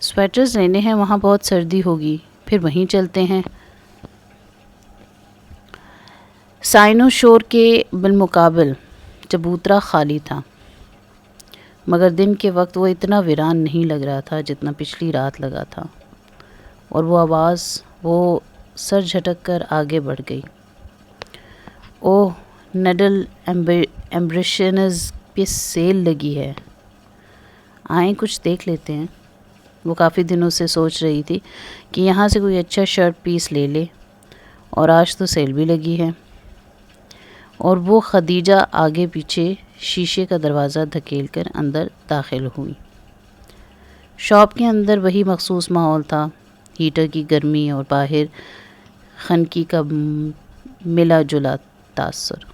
Sweaters لینے ہیں، وہاں بہت سردی ہوگی، پھر وہیں چلتے ہیں۔ سائنو شور کے بالمقابل چبوترا خالی تھا، مگر دن کے وقت وہ اتنا ویران نہیں لگ رہا تھا جتنا پچھلی رات لگا تھا، اور وہ سر جھٹک کر آگے بڑھ گئی۔ اوہ، نڈل ایمبریشنز پہ سیل لگی ہے، آئیں کچھ دیکھ لیتے ہیں۔ وہ کافی دنوں سے سوچ رہی تھی کہ یہاں سے کوئی اچھا شرٹ پیس لے لے، اور آج تو سیل بھی لگی ہے۔ اور وہ خدیجہ آگے پیچھے شیشے کا دروازہ دھکیل کر اندر داخل ہوئی۔ شاپ کے اندر وہی مخصوص ماحول تھا، ہیٹر کی گرمی اور باہر خنکی کا ملا جلا تاثر۔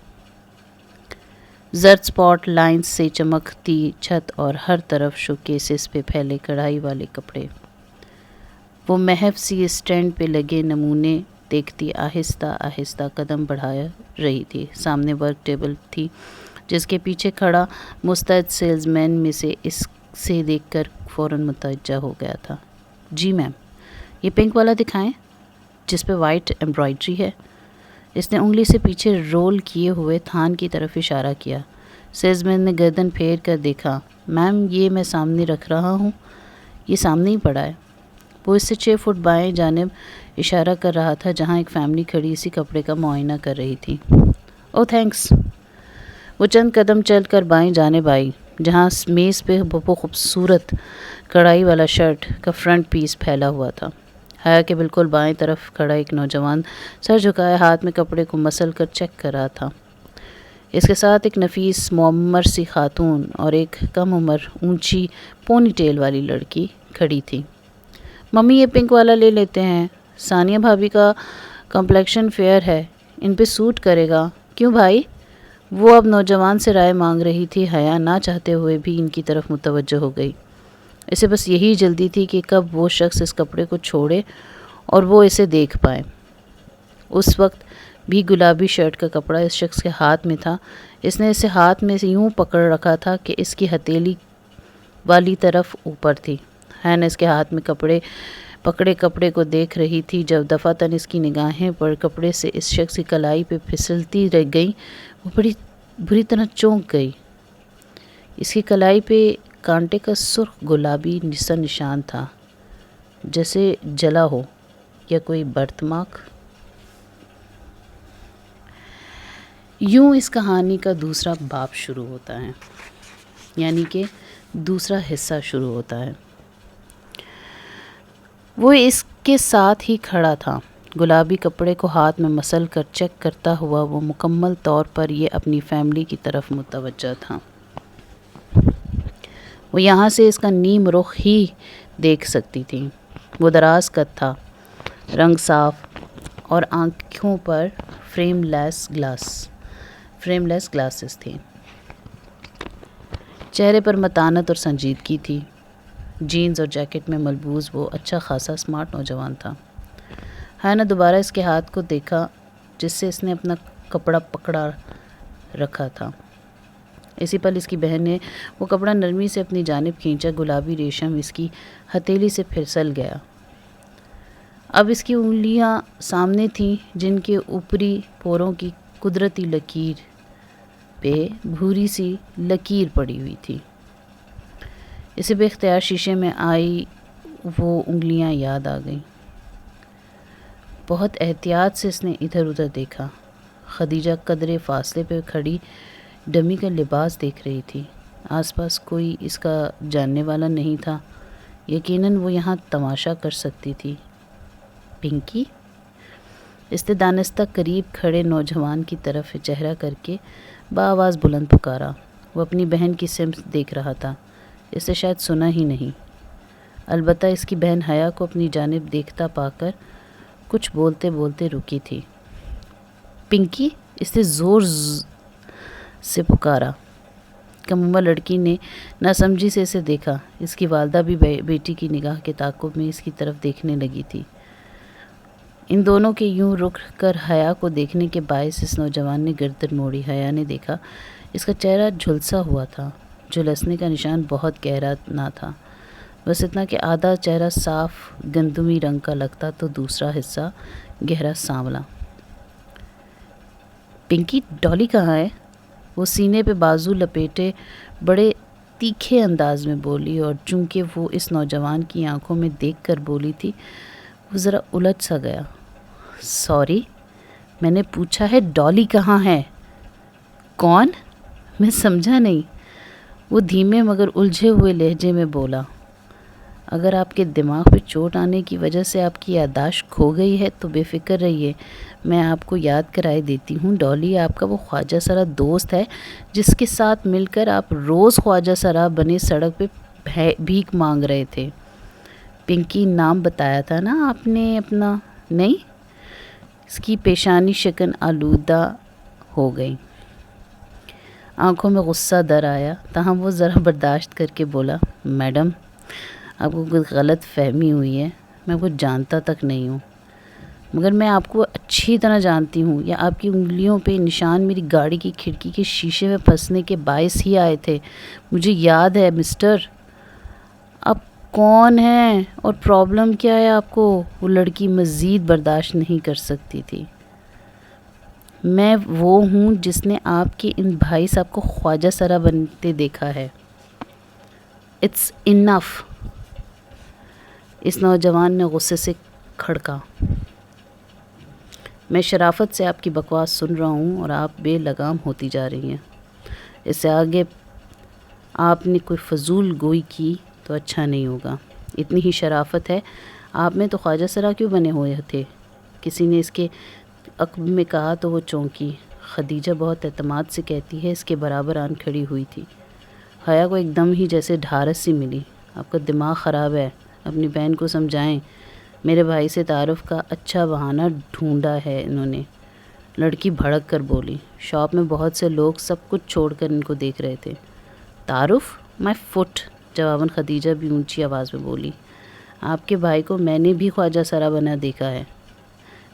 زرد سپاٹ لائنز سے چمکتی چھت اور ہر طرف شوکیسز پہ پھیلے کڑھائی والے کپڑے۔ وہ محو سی اسٹینڈ پہ لگے نمونے دیکھتی آہستہ آہستہ قدم بڑھا رہی تھی۔ سامنے ورک ٹیبل تھی جس کے پیچھے کھڑا مستعد سیلز مین میں سے اسے دیکھ کر فوراً متوجہ ہو گیا تھا۔ جی میم، یہ پنک والا دکھائیں جس پہ وائٹ ایمبرائڈری ہے۔ اس نے انگلی سے پیچھے رول کیے ہوئے تھان کی طرف اشارہ کیا۔ سیلز مین نے گردن پھیر کر دیکھا۔ میم، یہ میں سامنے رکھ رہا ہوں، یہ سامنے ہی پڑا ہے۔ وہ اس سے 6 فٹ بائیں جانب اشارہ کر رہا تھا جہاں ایک فیملی کھڑی اسی کپڑے کا معائنہ کر رہی تھی۔ او تھینکس۔ وہ چند قدم چل کر بائیں جانب آئی جہاں میز پہ وہ خوبصورت کڑھائی والا شرٹ کا فرنٹ پیس پھیلا ہوا تھا۔ حیا کے بالکل بائیں طرف کھڑا ایک نوجوان سر جھکائے ہاتھ میں کپڑے کو مسل کر چیک کر رہا تھا۔ اس کے ساتھ ایک نفیس معمر سی خاتون اور ایک کم عمر اونچی پونی ٹیل والی لڑکی کھڑی تھی۔ ممی، یہ پنک والا لے لیتے ہیں، ثانیہ بھابی کا کمپلیکشن فیئر ہے، ان پہ سوٹ کرے گا۔ کیوں بھائی؟ وہ اب نوجوان سے رائے مانگ رہی تھی۔ حیا نہ چاہتے ہوئے بھی ان کی طرف متوجہ ہو گئی۔ اسے بس یہی جلدی تھی کہ کب وہ شخص اس کپڑے کو چھوڑے اور وہ اسے دیکھ پائے۔ اس وقت بھی گلابی شرٹ کا کپڑا اس شخص کے ہاتھ میں تھا۔ اس نے اسے ہاتھ میں سے یوں پکڑ رکھا تھا کہ اس کی ہتھیلی والی طرف اوپر تھی۔ حیا نے اس کے ہاتھ میں پکڑے کپڑے کو دیکھ رہی تھی جب دفعتاً اس کی نگاہیں پر کپڑے سے اس شخص کی کلائی پہ پھسلتی رہ گئیں۔ وہ بڑی بری طرح چونک گئی۔ اس کی کلائی پہ کانٹے کا سرخ گلابی سا نشان تھا، جیسے جلا ہو یا کوئی برت مارک۔ یوں اس کہانی کا دوسرا باب شروع ہوتا ہے، یعنی کہ دوسرا حصہ شروع ہوتا ہے۔ وہ اس کے ساتھ ہی کھڑا تھا، گلابی کپڑے کو ہاتھ میں مسل کر چیک کرتا ہوا۔ وہ مکمل طور پر یہ اپنی فیملی کی طرف متوجہ تھا۔ وہ یہاں سے اس کا نیم رخ ہی دیکھ سکتی تھی۔ وہ دراز قد تھا، رنگ صاف، اور آنکھوں پر فریم لیس گلاسز تھے۔ چہرے پر متانت اور سنجیدگی تھی۔ جینز اور جیکٹ میں ملبوس وہ اچھا خاصا سمارٹ نوجوان تھا۔ حیا نے دوبارہ اس کے ہاتھ کو دیکھا جس سے اس نے اپنا کپڑا پکڑا رکھا تھا۔ اسی پل اس کی بہن نے وہ کپڑا نرمی سے اپنی جانب کھینچا۔ گلابی ریشم اس کی ہتھیلی سے پھسل گیا۔ اب اس کی انگلیاں سامنے تھیں جن کے اوپری پوروں کی قدرتی لکیر پہ بھوری سی لکیر پڑی ہوئی تھی۔ اسے بے اختیار شیشے میں آئی وہ انگلیاں یاد آ گئیں۔ بہت احتیاط سے اس نے ادھر ادھر دیکھا۔ خدیجہ قدرے فاصلے پہ کھڑی ڈمی کا لباس دیکھ رہی تھی۔ آس پاس کوئی اس کا جاننے والا نہیں تھا۔ یقیناً وہ یہاں تماشا کر سکتی تھی۔ پنکی؟ اس نے دانستہ قریب کھڑے نوجوان کی طرف چہرہ کر کے بآواز بلند پکارا۔ وہ اپنی بہن کی سمت دیکھ رہا تھا، اسے شاید سنا ہی نہیں۔ البتہ اس کی بہن حیا کو اپنی جانب دیکھتا پا کر کچھ بولتے بولتے رکی تھی۔ پنکی؟ اس نے زور سے پکارا۔ کم عمر لڑکی نے ناسمجھی سے اسے دیکھا۔ اس کی والدہ بھی بیٹی کی نگاہ کے تعاقب میں اس کی طرف دیکھنے لگی تھی۔ ان دونوں کے یوں رک کر حیا کو دیکھنے کے باعث اس نوجوان نے گردن موڑی۔ حیا نے دیکھا اس کا چہرہ جھلسا ہوا تھا۔ جھلسنے کا نشان بہت گہرا نہ تھا، بس اتنا کہ آدھا چہرہ صاف گندمی رنگ کا لگتا تو دوسرا حصہ گہرا سانولا۔ پنکی، ڈالی کہاں ہے؟ وہ سینے پہ بازو لپیٹے بڑے تیکھے انداز میں بولی، اور چونکہ وہ اس نوجوان کی آنکھوں میں دیکھ کر بولی تھی وہ ذرا الجھ سا گیا۔ سوری، میں نے پوچھا ہے ڈالی کہاں ہے؟ کون؟ میں سمجھا نہیں۔ وہ دھیمے مگر الجھے ہوئے لہجے میں بولا، اگر آپ کے دماغ پہ چوٹ آنے کی وجہ سے آپ کی یادداشت کھو گئی ہے تو بے فکر رہیے، میں آپ کو یاد کرائے دیتی ہوں۔ ڈالی آپ کا وہ خواجہ سرا دوست ہے جس کے ساتھ مل کر آپ روز خواجہ سرا بنے سڑک پہ بھیک مانگ رہے تھے۔ پنکی، نام بتایا تھا نا آپ نے اپنا؟ نہیں؟ اس کی پیشانی شکن آلودہ ہو گئی، آنکھوں میں غصہ در آیا، تاہم وہ ذرا برداشت کر کے بولا، میڈم آپ کو کوئی غلط فہمی ہوئی ہے، میں وہ جانتا تک نہیں ہوں، مگر میں آپ کو اچھی طرح جانتی ہوں، یا آپ کی انگلیوں پہ نشان میری گاڑی کی کھڑکی کے شیشے میں پھنسنے کے باعث ہی آئے تھے، مجھے یاد ہے مسٹر۔ آپ کون ہیں اور پرابلم کیا ہے آپ کو؟ وہ لڑکی مزید برداشت نہیں کر سکتی تھی۔ میں وہ ہوں جس نے آپ کے ان بھائی صاحب کو خواجہ سرا بنتے دیکھا ہے۔ اٹس انف، اس نوجوان نے غصے سے کھڑکا۔ میں شرافت سے آپ کی بکواس سن رہا ہوں اور آپ بے لگام ہوتی جا رہی ہیں۔ اس سے آگے آپ نے کوئی فضول گوئی کی تو اچھا نہیں ہوگا۔ اتنی ہی شرافت ہے آپ میں تو خواجہ سرا کیوں بنے ہوئے تھے؟ کسی نے اس کے عقب میں کہا تو وہ چونکی۔ خدیجہ بہت اعتماد سے کہتی ہے اس کے برابر آن کھڑی ہوئی تھی۔ حیا کو ایک دم ہی جیسے ڈھارس سی ملی۔ آپ کا دماغ خراب ہے، اپنی بہن کو سمجھائیں، میرے بھائی سے تعارف کا اچھا بہانہ ڈھونڈا ہے انہوں نے۔ لڑکی بھڑک کر بولی، شاپ میں بہت سے لوگ سب کچھ چھوڑ کر ان کو دیکھ رہے تھے۔ تعارف؟ مائی فٹ، جواباً خدیجہ بھی اونچی آواز میں بولی، آپ کے بھائی کو میں نے بھی خواجہ سرا بنا دیکھا ہے۔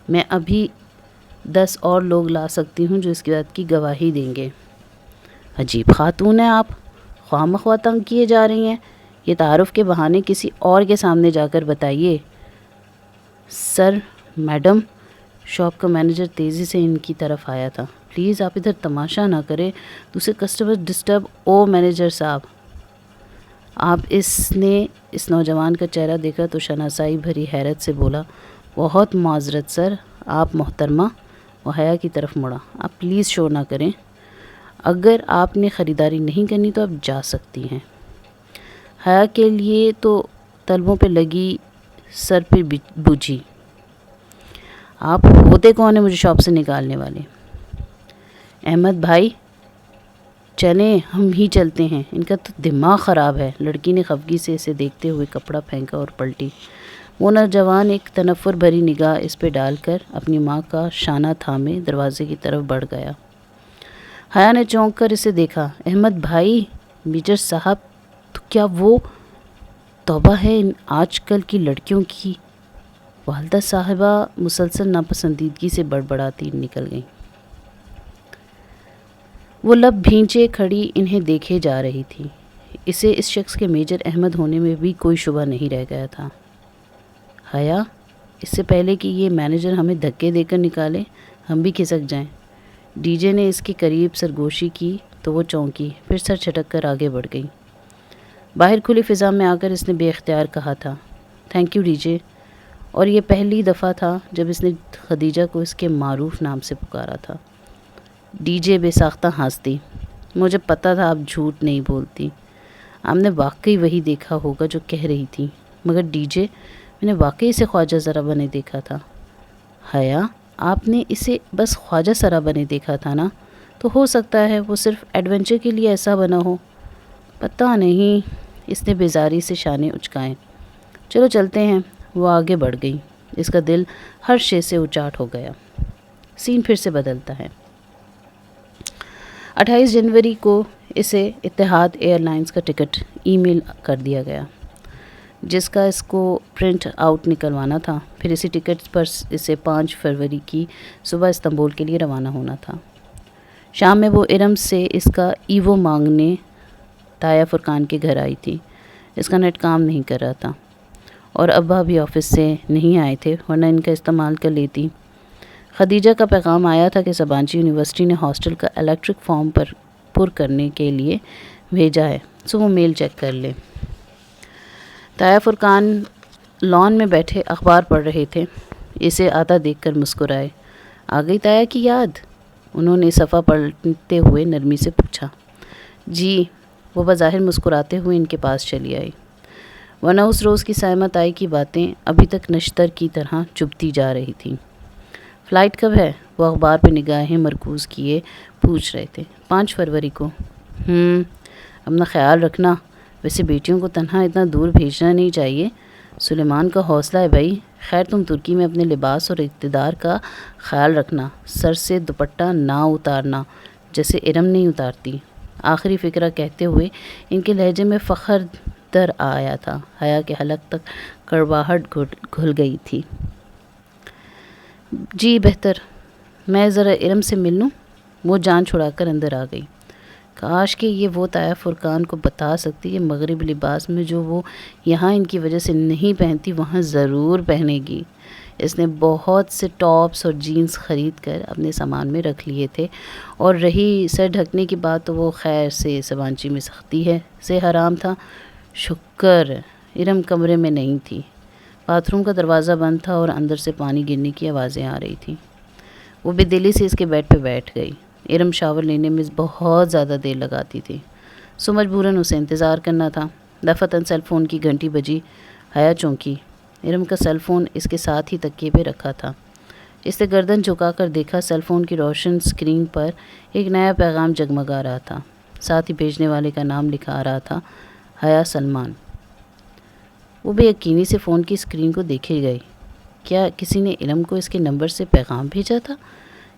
میں ابھی 10 اور لوگ لا سکتی ہوں جو اس کی بات کی گواہی دیں گے۔ عجیب خاتون ہیں آپ، خواہ مخواہ تنگ کیے جا رہی ہیں، یہ تعارف کے بہانے کسی اور کے سامنے جا کر بتائیے۔ سر، میڈم، شاپ کا مینیجر تیزی سے ان کی طرف آیا تھا، پلیز آپ ادھر تماشا نہ کریں، دوسرے کسٹمر ڈسٹرب۔ او مینیجر صاحب، آپ اس نے اس نوجوان کا چہرہ دیکھا تو شناسائی بھری حیرت سے بولا، بہت معذرت سر، آپ محترمہ۔ وہ حیا کی طرف مڑا، آپ پلیز شور نہ کریں، اگر آپ نے خریداری نہیں کرنی تو آپ جا سکتی ہیں۔ حیا کے لیے تو طلبوں پہ لگی سر پہ بوجھی، آپ ہوتے کون ہیں مجھے شاپ سے نکالنے والے؟ احمد بھائی چلیں، ہم ہی چلتے ہیں، ان کا تو دماغ خراب ہے۔ لڑکی نے خفگی سے اسے دیکھتے ہوئے کپڑا پھینکا اور پلٹی۔ وہ نوجوان ایک تنفر بھری نگاہ اس پہ ڈال کر اپنی ماں کا شانہ تھامے دروازے کی طرف بڑھ گیا۔ حیا نے چونک کر اسے دیکھا۔ احمد بھائی، میجر صاحب، تو کیا وہ توبہ ہے ان آج کل کی لڑکیوں کی؟ والدہ صاحبہ مسلسل ناپسندیدگی سے بڑبڑاتی نکل گئیں۔ وہ لب بھینچے کھڑی انہیں دیکھے جا رہی تھی۔ اسے اس شخص کے میجر احمد ہونے میں بھی کوئی شبہ نہیں رہ گیا تھا۔ حیا، اس سے پہلے کہ یہ مینیجر ہمیں دھکے دے کر نکالے، ہم بھی کھسک جائیں۔ ڈی جے نے اس کے قریب سرگوشی کی تو وہ چونکی، پھر سر چھٹک کر آگے بڑھ گئی۔ باہر کھلی فضا میں آ کر اس نے بے اختیار کہا تھا، تھینک یو ڈی جے، اور یہ پہلی دفعہ تھا جب اس نے خدیجہ کو اس کے معروف نام سے پکارا تھا۔ ڈی جے بے ساختہ ہنس دی، مجھے پتہ تھا آپ جھوٹ نہیں بولتی، آپ نے واقعی وہی دیکھا ہوگا جو کہہ رہی تھی، مگر ڈی جے، میں نے واقعی اسے خواجہ سرا بنے دیکھا تھا۔ حیا، آپ نے اسے بس خواجہ سرا بنے دیکھا تھا نا، تو ہو سکتا ہے وہ صرف ایڈونچر کے لیے ایسا بنا ہو، پتہ نہیں۔ اس نے بیزاری سے شانے اچکائے۔ چلو چلتے ہیں۔ وہ آگے بڑھ گئی، اس کا دل ہر شے سے اچاٹ ہو گیا۔ سین پھر سے بدلتا ہے۔ 28 جنوری کو اسے اتحاد ایئر لائنز کا ٹکٹ ای میل کر دیا گیا، جس کا اس کو پرنٹ آؤٹ نکلوانا تھا۔ پھر اسی ٹکٹ پر اسے 5 فروری کی صبح استنبول کے لیے روانہ ہونا تھا۔ شام میں وہ ارم سے اس کا ایوو مانگنے تایا فرقان کے گھر آئی تھی، اس کا نیٹ کام نہیں کر رہا تھا اور ابا بھی آفس سے نہیں آئے تھے ورنہ ان کا استعمال کر لیتی۔ خدیجہ کا پیغام آیا تھا کہ سبانچی یونیورسٹی نے ہاسٹل کا الیکٹرک فارم پر کرنے کے لیے بھیجا ہے، سو وہ میل چیک کر لے۔ تایا فرقان لان میں بیٹھے اخبار پڑھ رہے تھے، اسے آتا دیکھ کر مسکرائے۔ آ گئی تایا کی یاد؟ انہوں نے صفحہ پلٹتے ہوئے نرمی سے پوچھا۔ جی، وہ بظاہر مسکراتے ہوئے ان کے پاس چلی آئی، ورنہ اس روز کی سائمہ تائی کی باتیں ابھی تک نشتر کی طرح چبھتی جا رہی تھیں۔ فلائٹ کب ہے؟ وہ اخبار پہ نگاہیں مرکوز کیے پوچھ رہے تھے۔ 5 فروری کو۔ اپنا خیال رکھنا، ویسے بیٹیوں کو تنہا اتنا دور بھیجنا نہیں چاہیے۔ سلیمان کا حوصلہ ہے بھائی۔ خیر تم ترکی میں اپنے لباس اور اقتدار کا خیال رکھنا، سر سے دوپٹہ نہ اتارنا جیسے ارم نہیں اتارتی۔ آخری فقرہ کہتے ہوئے ان کے لہجے میں فخر در آیا تھا، حیا کے حلق تک کڑواہٹ گھل گئی تھی۔ جی بہتر، میں ذرا ارم سے مل لوں۔ وہ جان چھڑا کر اندر آ گئی۔ کاش کہ یہ وہ تایا فرقان کو بتا سکتی کہ مغربی لباس میں جو وہ یہاں ان کی وجہ سے نہیں پہنتی وہاں ضرور پہنے گی۔ اس نے بہت سے ٹاپس اور جینز خرید کر اپنے سامان میں رکھ لیے تھے، اور رہی سر ڈھکنے کی بات تو وہ خیر سے سبانچی میں سختی ہے سے حرام تھا۔ شکر ارم کمرے میں نہیں تھی۔ باتھ روم کا دروازہ بند تھا اور اندر سے پانی گرنے کی آوازیں آ رہی تھیں۔ وہ بے دلی سے اس کے بیڈ پہ بیٹھ گئی۔ ارم شاور لینے میں بہت زیادہ دیر لگاتی تھی، سو مجبوراً اسے انتظار کرنا تھا۔ دفعتاً سیل فون کی گھنٹی بجی۔ حیا چونکی۔ ارم کا سیل فون اس کے ساتھ ہی تکیے پہ رکھا تھا۔ اس نے گردن جھکا کر دیکھا، سیل فون کی روشن اسکرین پر ایک نیا پیغام جگمگا رہا تھا، ساتھ ہی بھیجنے والے کا نام لکھا آ رہا تھا، حیا سلمان۔ وہ بے یقینی سے فون کی اسکرین کو دیکھے گئی۔ کیا کسی نے ارم کو اس کے نمبر سے پیغام بھیجا تھا،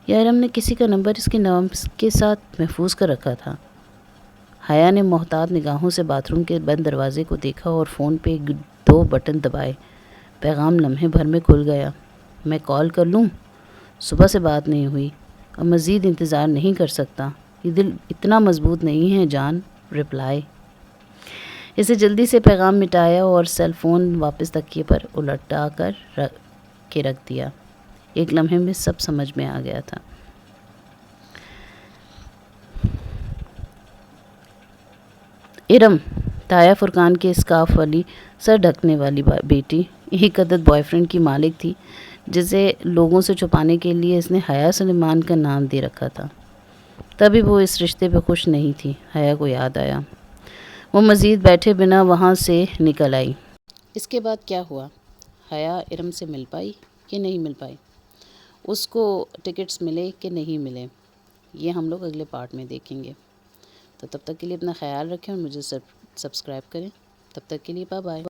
یا ارم نے کسی کا نمبر اس کے نام کے ساتھ محفوظ کر رکھا تھا؟ حیا نے محتاط نگاہوں سے باتھ روم کے بند دروازے کو دیکھا اور فون پہ 2 بٹن دبائے۔ پیغام لمحے بھر میں کھل گیا۔ میں کال کر لوں؟ صبح سے بات نہیں ہوئی، اب مزید انتظار نہیں کر سکتا، یہ دل اتنا مضبوط نہیں ہے جان۔ رپلائی۔ اسے جلدی سے پیغام مٹایا اور سیل فون واپس تکیے پر الٹا کر کے رکھ دیا۔ ایک لمحے میں سب سمجھ میں آ گیا تھا۔ ارم، تایا فرقان کے اسکارف والی سر ڈھکنے والی بیٹی، ایک عدد بوائے فرینڈ کی مالک تھی، جسے لوگوں سے چھپانے کے لیے اس نے حیا سلیمان کا نام دے رکھا تھا۔ تبھی وہ اس رشتے پہ خوش نہیں تھی۔ حیا کو یاد آیا۔ وہ مزید بیٹھے بنا وہاں سے نکل آئی۔ اس کے بعد کیا ہوا؟ حیا ارم سے مل پائی کہ نہیں مل پائی؟ اس کو ٹکٹس ملے کہ نہیں ملے؟ یہ ہم لوگ اگلے پارٹ میں دیکھیں گے۔ تو تب تک کے لیے اپنا خیال رکھیں اور مجھے سبسکرائب کریں۔ تب تک کے لیے بائے بائے۔